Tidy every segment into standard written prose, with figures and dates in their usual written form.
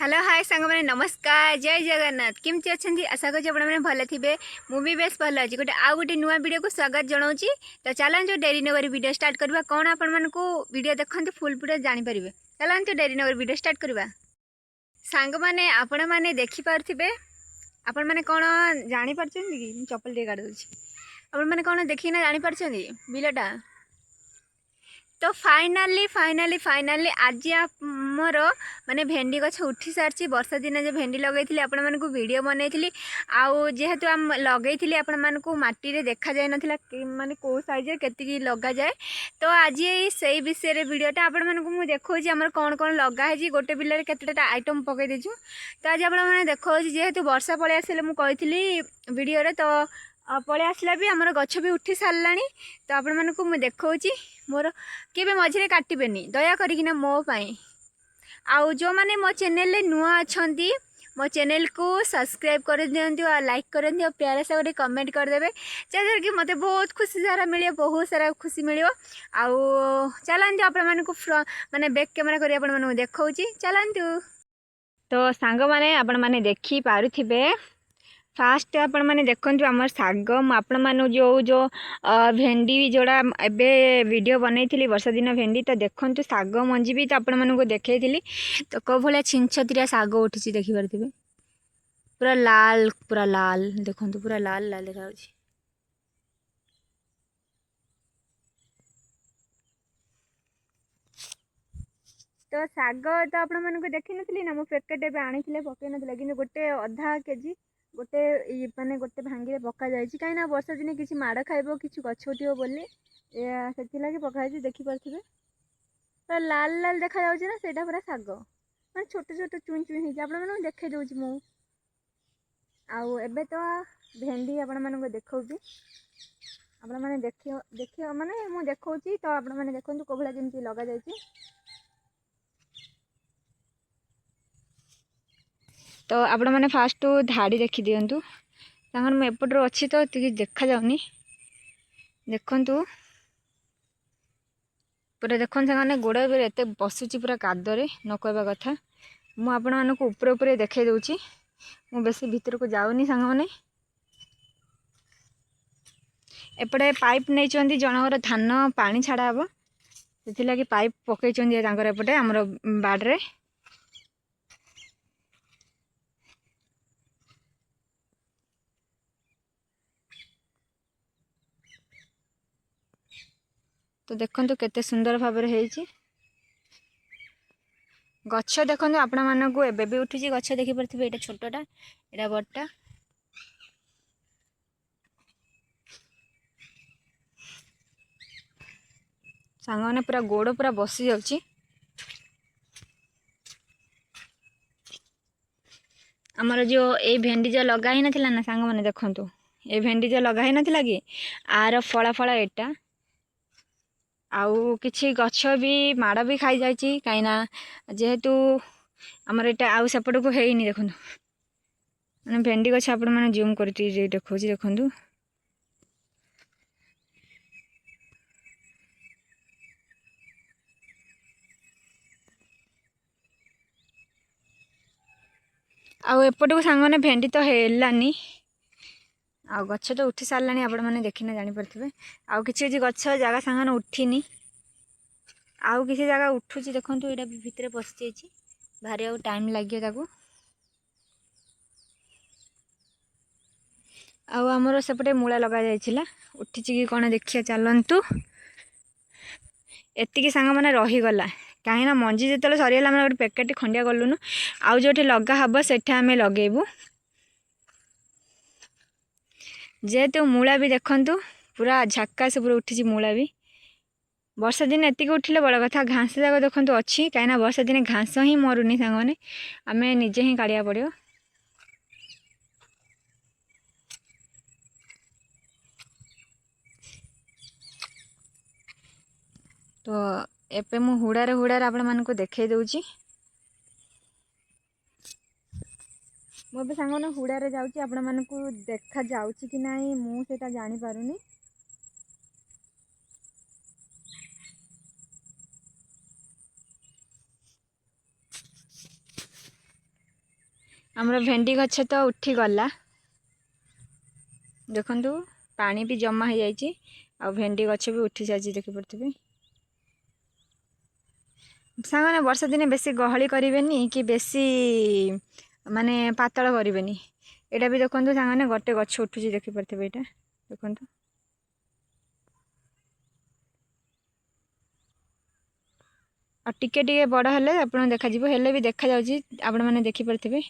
Hello hi सांग मैंने नमस्कार जय जगन्नाथ केमती अच्छी आशा करी आपने भल थे मुझे बेस भल अच्छी गोटे आउ गोटे नुआ वीडियो को स्वागत जनाऊँ। तो चलतु डेरी नगर वीडियो स्टार्ट करवा कौन आपण वीडियो देखते फुल वीडियो जानीपर चलतु डेरी नगर वीडियो स्टार्ट करवा। सांग मैंने आपण मैंने देखिपे आपण मैंने कौन जापर कि चप्पल टे काट दूसरी आपण मैंने कौन देखना जापर बिलटा। तो फाइनाली आज आमर माने भेंडी गछ उठी सारी वर्षा दिन जो भेंडी लगे आपण मानक वीडियो बनई आउ जेहेतु आम लगे आपण मानक माटी देखा जाए ना माने कौ साइज के लग जाए। तो आज से विषय वीडियोटा आपण मानक मुझे देखा आमर कौन कौन लगाई गोटे बिल के आइटम पकई देचु। तो आज आप देखा जेहेतु वर्षा पलि आसे मुझे वीडियो तो पलि आसला भी आमर गछ भी उठी सारा। तो आपण मानक मुझे देखा मोर केबे मझे काटबेनी दया करिकिना मो पाई आउ जो माने मो चैनल नुआ अच्छी मो चैनल को सब्सक्राइब कर दिंतु और लाइक कर दियो प्यारे से गोटे कमेंट करदे जहाँद्वारा कि मत बहुत खुशी सारा मिले बहुत सारा खुशी मिले। आउ चलतु आपण मानक माने बैक कैमरा कर आपण मानक देखा चलतु। तो सांग माने आपण माने देखी पारुथिबे फास्ट आपण माने देखंतु आमर साग आपण मानु जो जो भेंडी जोड़ा एबे वीडियो बनई वर्षा दिन भेंडी तो देखंतु साग मंजी भी तो आपण मानू देखई। तो कौ भाया छिंछतिया साग उठी देखिपे पूरा लाल देखंतु पूरा लाल लाल देखा। तो साग तो आपण मानक देखी नी ना मो पैकेट एबे आनी पकई ना कि गोटे अधा केजी गोटे माने गोटे भांगी पका जाए कहीं वर्षा दिन किसी माड़ खाइब कि गछ उठो बोली से पकाई देखिपे पूरा लाल लाल देखा जाऊँ ना सेटा पूरा साग मैं छोट छोट चुई चुई हो देखे दूसरी मु आउ एबे तो भेंडी आपण मानक देखा आपण मैंने देख माने मुझे देखा तो आपण मैंने देखो कौ भाया जमी लग जाए। तो आपण मैंने फास्ट धाड़ी देखी दिंतु मुझे एपटर अच्छी तो देखा जाऊनी देखंतु पूरा देखो से गोड़ एत बसुची पूरा कादरे न कहवा कथा मुझे आपण मानक ऊपर ऊपर देखे दूची मु बेसी भीतर को जाऊनी सांग मैंने एपटे पाइप नहीं जनकर धान पानी छाड़ा हम से लगी पाइप पकई एपटे आमर बाड़े। तो देखंतु केते सुंदर भाव गछ देखो आपण मानक एबे भी उठी गछ देखी पारे ये छोटा यहाँ बड़टा सांग मैंने पूरा गोड़ पूरा बसी जाऊँगी। आमर जो ये भेंडी जो लगा ही नाथिला ना सांग मैंने देखंतु ये भेंडी जो लगा ही नाथिला कि आर फला फला एटा आउ किछि गछ भी माड़ भी खाई जाइए कहीं जेहेतु आमर एटा आउ सेपट को हैनी देखो मैंने भेंडी गछ आपण मैंने जूम कर देखा देखु आउ एपट को सांग मैंने भेंडी तो हेलानी आउ गछ तो उठी सारा आपण मैंने देखना जानीपे आउ कि गछ जगह सांग उठिनी आउ किसी जगह उठुची देखो यहाँ भितर पशि जाइए भारी आउ टाइम लगे ताकू आमर सेपटे मूला लगा जाइला उठी कि कौन देखिए चलतु एतिकी सांग मैंने रहीगला कहीं मंजी जो सरीगला आम गोटे पैकेट खंडिया गलुनु आउ जो लगा हम से आम लगेबू जेहेतु मूला भी देखंतु पूरा झाक्कास पूरा उठी मूला भी वर्षा दिन एति उठिले बड़ कथा घास जाक देखो अच्छी कहीं वर्षा दिन घास ही मरुनी सांग मैंने आम निजे ही काढ़ा पड़ो। तो एपे मु हुड़ारे हुड़ारे आपण मानक देखे दूची मुझे सांग मैंने हुड़ारे जाऊँगी आपण मानक देखा जाऊँगी कि नहीं मुझे जानी पारुनी। आमर भेंडी गछ तो उठी गला देखु पानी भी जमा हो जाइए आ भेंडी गछ भी उठी जाइए देखी पड़े सांग मैंने वर्षा दिने बेसी गहली करेनि कि बेसी माने पातल करेनि यहाँ भी देखो सांग मैंने गोटे गछ उठुची देखी पड़े यहाँ देखु आ टिके टिके बड़ हेले आपन देखा हेले भी देखा जाउची आपण माने देखि परथिबे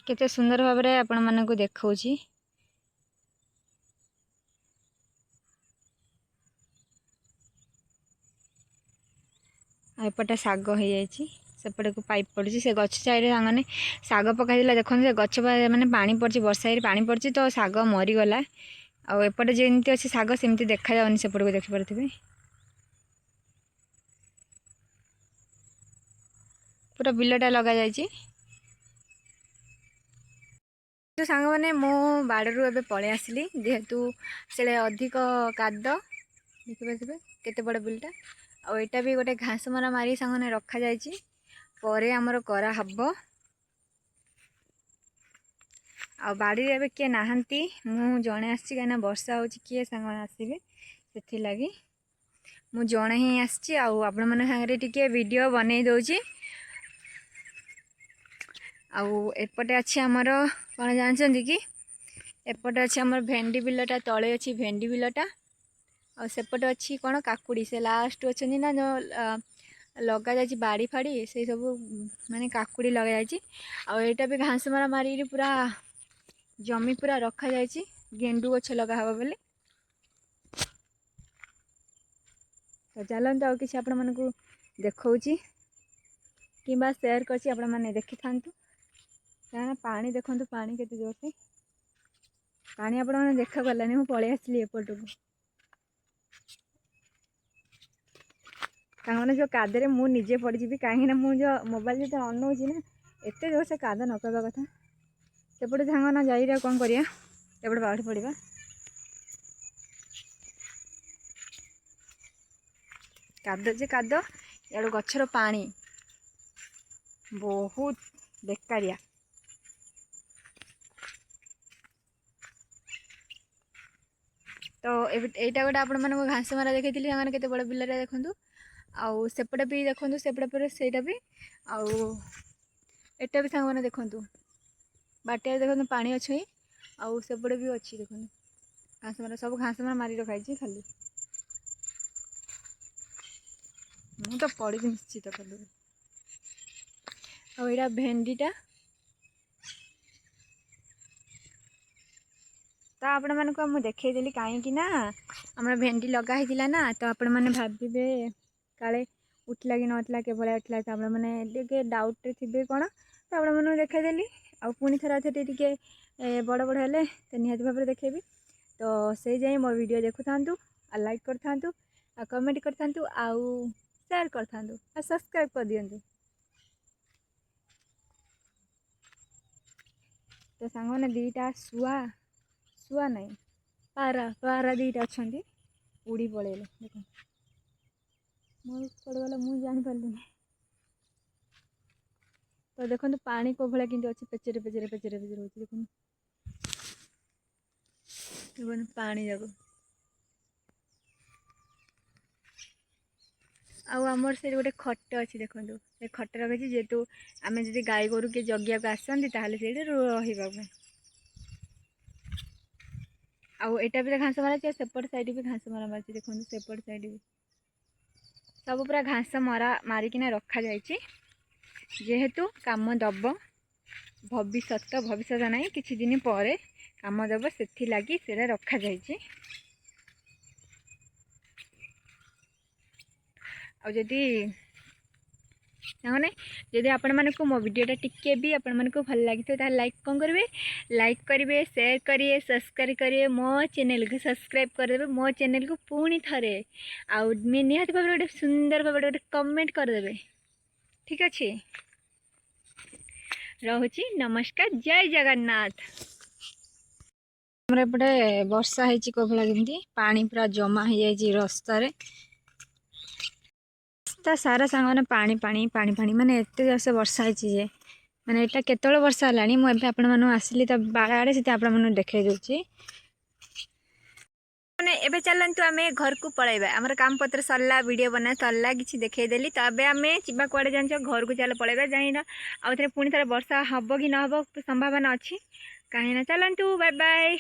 केते सुंदर भाव में आपण माने को देखाउची एपटे शाग हो जाइए सेपटे को पाइप पड़ी से गछ चाइरे सांगने शाग पकई देखो से गछ मैंने पानी पड़ी वर्षा पानी पड़ी तो शाग मरीगला आउपटे जमी अच्छे शाग सेमती देखा जाऊनी सेपट को देखिपे पूरा बिलटा लगा जाइए तो सांग मैंने मो बाड़ू ए पलि आसली जेहेतु से अधिक काद देखिपे केते बड़ बिलटा आईटा भी गोटे घास मरा मारी सांगने रखा जाइए आमर करा हब आ बाड़ी रे किए नाहंती मु जणे आसी कहीं वर्षा हो किए सांग आसबे से लगी मु जणे ही आसी आपण मन सागरे टिके वीडियो बनै दउची एपटे अच्छे आमर कौन जानते कि एपटे अच्छे आमर भेंडी बिलटा तले अच्छी भेंडी बिलटा और सेपटे अच्छी कौन काकुड़ी से लास्ट अच्छे ना जो लगा जाए बाड़ी फाड़ी से सब माने काकुड़ी लगा जाटा भी घास मरा मारी पूरा जमी पूरा रखा जाए गेंडू गछ लगा हवा बोले तो चलते आउ कि आपण मानक देखौची कि सेयार करछि आपण माने देखि थांतु क्या पानी देखु पानी केते जोर से पानी आपण माने देखा गलानी मु पळै आसली एपट को मैंने जो कादे मु निजे पड़जी कहीं मुझे मोबाइल जो अनौची ना एत जोर से काद न कहवा कथा सेपटे झांग ना जाइए कौन करिया एपटे बाढ़ पड़ा काद जे काद यार गछर पानी बहुत बेकारिया तो यहाँ गोटे आपण मानक घास मरा देखी सांगे केते बड़ बिल देखूँ आउ सेपटे भी देखूँ सेपटे पर सेटा भी आउ एटा भी सांग मैंने देखूँ बाटिया देखो पानी अच्छी आउ सेपटे भी अच्छी देखूँ घास मरा सब घास मरा मारी रखाई खाली मु तो पड़ी निश्चित कल आईटा भेंडीटा तो आपण मानक मुझे देखईदेली कहीं ना आम भेंडी लगा होता ना तो आपण मैंने भावे काले उठला कि नठला के भाया उठला तो आप मैंने डाउट थे कौन तो आप मैंने देखईदेली आ पुणी थर टे बड़ बड़ हेले तो निहती भाव में देखेबी तो से जाए मो वीडियो देखु था लाइक कर था कमेंट कर था शेयर कर था सब्सक्राइब कर दिंतु तो सांग मैंने दीटा शुआ शुआ नहीं पारा पारा दीटा अच्छा उड़ी पड़ेले देख मोर पड़गला मुझे जापारे तो देखो पानी को भाया कि अच्छे पेचरे पेचरे पेचरे पेचरे हो देखो पानी जाक आमर से गोटे खट अच्छी देखो से खट रखी जेहेतु आम जब गाई गोरु किए जगिया को आसती से रही आईटा भी घास मरा सेपट साइड भी घास मरा मारी देखो सेपट साइड भी सब पूरा घास मरा मारिकिना रखा जाइए जेहेतु काम दब भविष्य ना किसी दिन पर काम दब से लगी से रखा जाइए आदि मैंने जदि आपण मानक मो वीडियोटा टिके भी आपण मानक भल लगी तो लाइक कौन करेंगे लाइक करेंगे शेयर करेंगे सब्सक्राइब करेंगे मो चैनल को सब्सक्राइब करदे मो चैनल को पुणी थे आउ निहाती भाव गोटे सुंदर भाव गोटे कमेंट करदे ठीक अच्छे रहुची नमस्कार जय जगन्नाथ। एपटे वर्षा है कोभला केमती पानी पूरा जमा हो जाए रास्ता सारा सांग मैंने पानी पानी पानी पानी माने एत जोरसे वर्षा है माने यहाँ केतल वर्षा है मुझे आपण मन आसली बाड़ आड़े से आपण देखे दूसरी मैंने एबे चलतु आम घर को पलैबा आमर काम पत्र सरला वीडियो बना सरला कि देखदेली तो अब आम चिबा कड़े जान घर को चल पलैबा जाइना आउ थे पुणी थे वर्षा हम कि न हम संभावना अच्छी कहीं चलतु बाय बाय।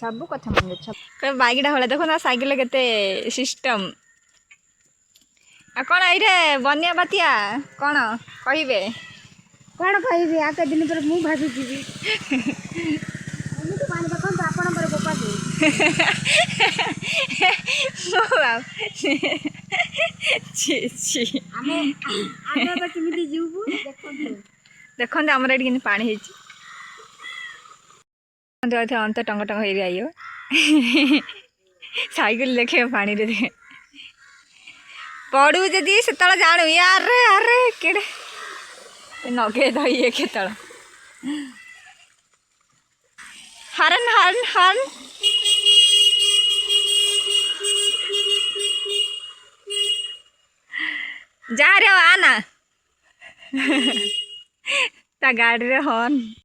सब कथा मन सब बाइकटा हला देखो ना साइकिल केते सिस्टम आ कौन ये बनिया बातिया कौन कहे कौन कहि आके दिन पर मु भाभी जीवी तो पानी देखो आपण पर गोपा छी छी आमे आमे केमिति जीवबू देखो आमर ये पानी है अंत टंग टंग हो गई साइकिल देखे पानी रे देखे पड़ू जदि से जानू यार अरे केड़े नगे ये केतल हरन हरन हरन जा रे आना ता गाड़ी रे हॉर्न